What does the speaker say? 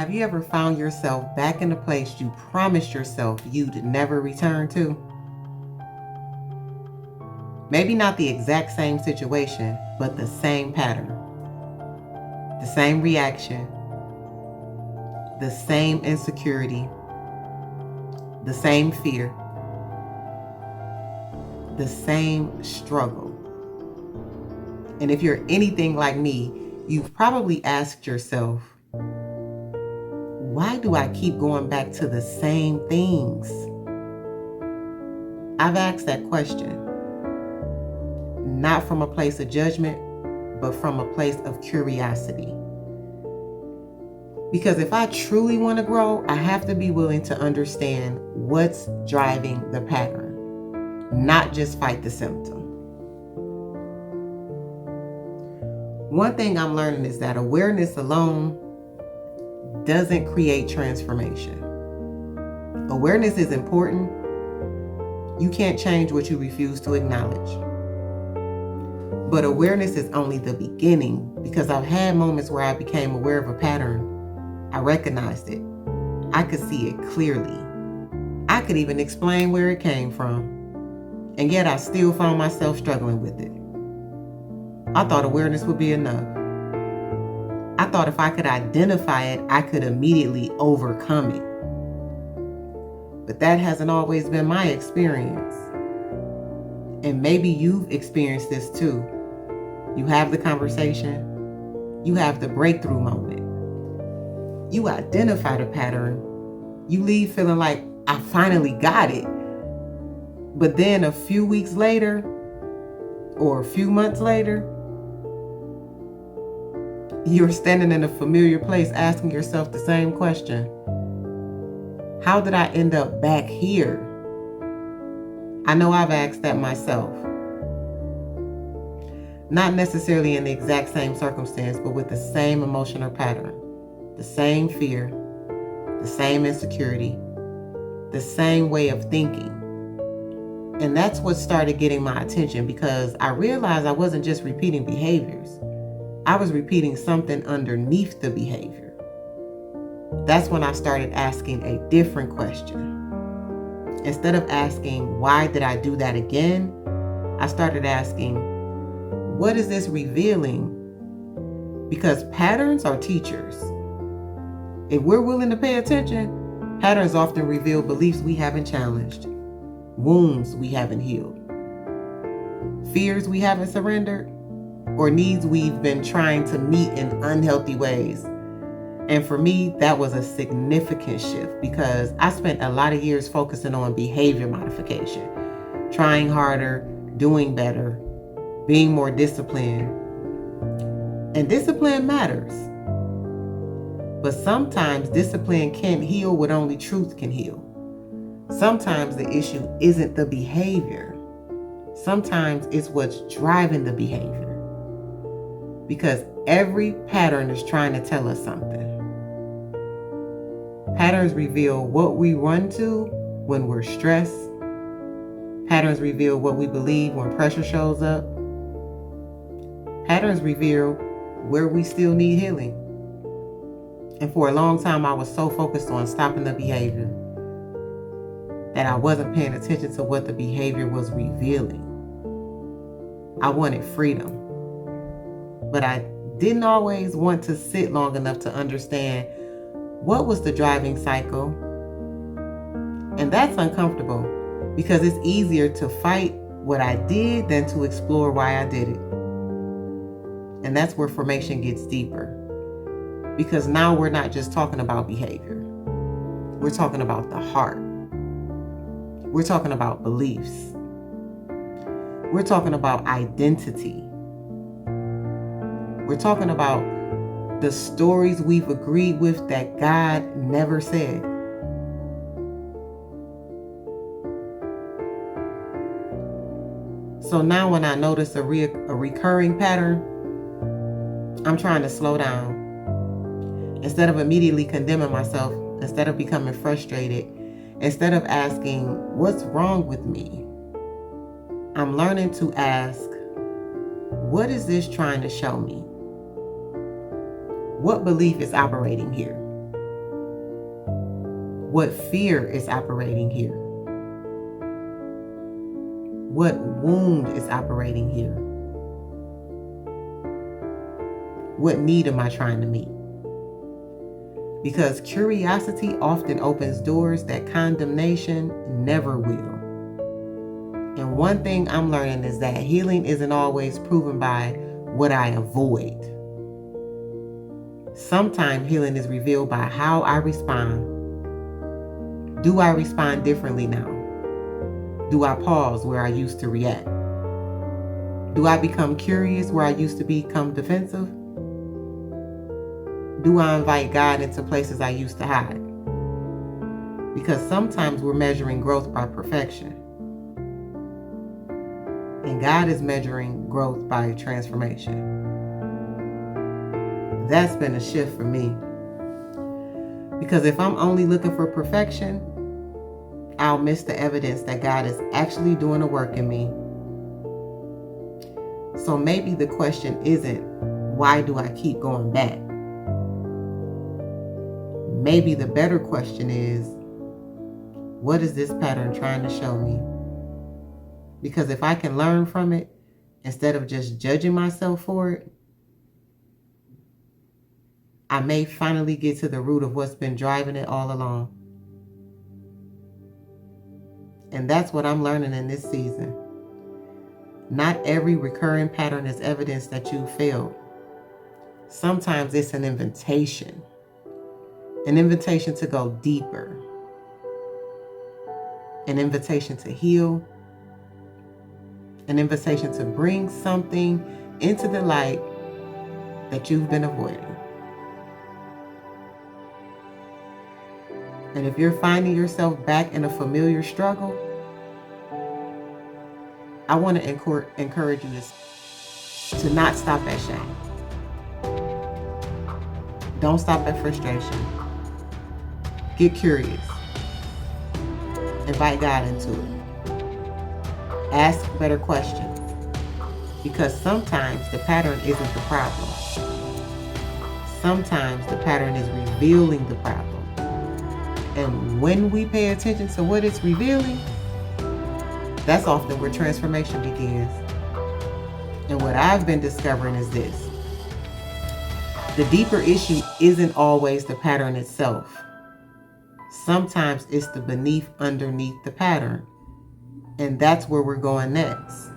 Have you ever found yourself back in a place you promised yourself you'd never return to? Maybe not the exact same situation, but the same pattern, the same reaction, the same insecurity, the same fear, the same struggle. And if you're anything like me, you've probably asked yourself, why do I keep going back to the same things? I've asked that question, not from a place of judgment, but from a place of curiosity. Because if I truly want to grow, I have to be willing to understand what's driving the pattern, not just fight the symptom. One thing I'm learning is that awareness alone doesn't create transformation. Awareness is important. You can't change what you refuse to acknowledge. But awareness is only the beginning, because I've had moments where I became aware of a pattern. I recognized it. I could see it clearly. I could even explain where it came from. And yet I still found myself struggling with it. I thought awareness would be enough. I thought if I could identify it, I could immediately overcome it. But that hasn't always been my experience. And maybe you've experienced this too. You have the conversation. You have the breakthrough moment. You identify the pattern. You leave feeling like, I finally got it. But then a few weeks later, or a few months later, you're standing in a familiar place asking yourself the same question. How did I end up back here? I know I've asked that myself. Not necessarily in the exact same circumstance, but with the same emotional pattern, the same fear, the same insecurity, the same way of thinking. And that's what started getting my attention, because I realized I wasn't just repeating behaviors. I was repeating something underneath the behavior. That's when I started asking a different question. Instead of asking, why did I do that again? I started asking, what is this revealing? Because patterns are teachers. If we're willing to pay attention, patterns often reveal beliefs we haven't challenged, wounds we haven't healed, fears we haven't surrendered, or needs we've been trying to meet in unhealthy ways. And for me, that was a significant shift, because I spent a lot of years focusing on behavior modification, trying harder, doing better, being more disciplined. And discipline matters. But sometimes discipline can't heal what only truth can heal. Sometimes the issue isn't the behavior. Sometimes it's what's driving the behavior. Because every pattern is trying to tell us something. Patterns reveal what we run to when we're stressed. Patterns reveal what we believe when pressure shows up. Patterns reveal where we still need healing. And for a long time, I was so focused on stopping the behavior that I wasn't paying attention to what the behavior was revealing. I wanted freedom. But I didn't always want to sit long enough to understand what was the driving cycle. And that's uncomfortable, because it's easier to fight what I did than to explore why I did it. And that's where formation gets deeper, because now we're not just talking about behavior. We're talking about the heart. We're talking about beliefs. We're talking about identity. We're talking about the stories we've agreed with that God never said. So now when I notice a recurring pattern, I'm trying to slow down. Instead of immediately condemning myself, instead of becoming frustrated, instead of asking, what's wrong with me? I'm learning to ask, what is this trying to show me? What belief is operating here? What fear is operating here? What wound is operating here? What need am I trying to meet? Because curiosity often opens doors that condemnation never will. And one thing I'm learning is that healing isn't always proven by what I avoid. Sometimes healing is revealed by how I respond. Do I respond differently now? Do I pause where I used to react? Do I become curious where I used to become defensive? Do I invite God into places I used to hide? Because sometimes we're measuring growth by perfection. And God is measuring growth by transformation. That's been a shift for me. Because if I'm only looking for perfection, I'll miss the evidence that God is actually doing the work in me. So maybe the question isn't, why do I keep going back? Maybe the better question is, what is this pattern trying to show me? Because if I can learn from it, instead of just judging myself for it, I may finally get to the root of what's been driving it all along. And that's what I'm learning in this season. Not every recurring pattern is evidence that you failed. Sometimes it's an invitation to go deeper, an invitation to heal, an invitation to bring something into the light that you've been avoiding. And if you're finding yourself back in a familiar struggle, I want to encourage you to not stop at shame. Don't stop at frustration. Get curious. Invite God into it. Ask better questions. Because sometimes the pattern isn't the problem. Sometimes the pattern is revealing the problem. And when we pay attention to what it's revealing, that's often where transformation begins. And what I've been discovering is this. The deeper issue isn't always the pattern itself. Sometimes it's the underneath the pattern. And that's where we're going next.